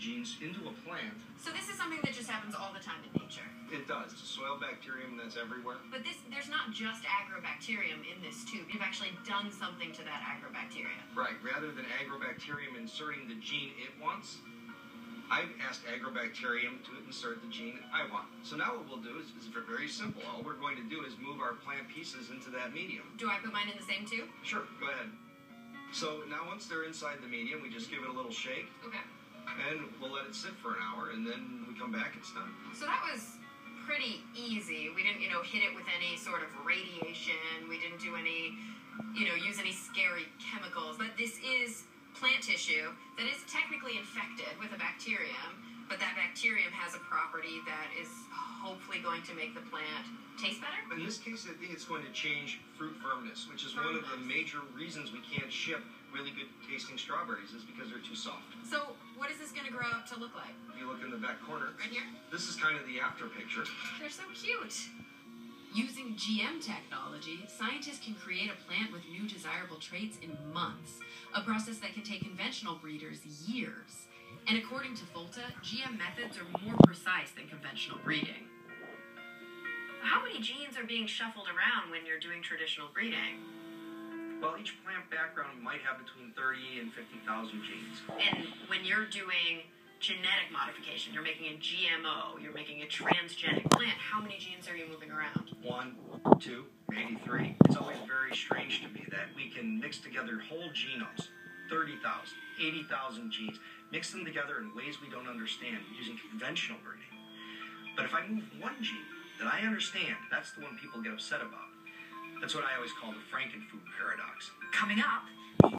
genes into a plant. So this is something that just happens all the time in nature. It does. It's a soil bacterium that's everywhere. But there's not just agrobacterium in this tube. You've actually done something to that agrobacteria. Right. Rather than agrobacterium inserting the gene it wants, I've asked agrobacterium to insert the gene I want. So now what we'll do is very simple. All we're going to do is move our plant pieces into that medium. Do I put mine in the same tube? Sure. Go ahead. So now once they're inside the medium, we just give it a little shake. Okay. And we'll let it sit for an hour, and then we come back, it's done. So that was pretty easy. We didn't, hit it with any sort of radiation. We didn't do any, use any scary chemicals. But this is plant tissue that is technically infected with a bacterium, but that bacterium has a property that is hopefully going to make the plant taste better? In this case, I think it's going to change fruit firmness, which is one of the major reasons we can't ship really good tasting strawberries is because they're too soft. So what is this going to grow up to look like? If you look in the back corner, right here, this is kind of the after picture. They're so cute. Using GM technology, scientists can create a plant with new desirable traits in months, a process that can take conventional breeders years. And according to Folta, GM methods are more precise than conventional breeding. How many genes are being shuffled around when you're doing traditional breeding? Well, each plant background might have between 30 and 50,000 genes. And when you're doing genetic modification, you're making a GMO, you're making a transgenic plant, how many genes are you moving around? 1, 2, maybe 3. It's always very strange to me that we can mix together whole genomes, 30,000, 80,000 genes, mix them together in ways we don't understand using conventional breeding. But if I move one gene that I understand, that's the one people get upset about. That's what I always call the Frankenfood paradox. Coming up,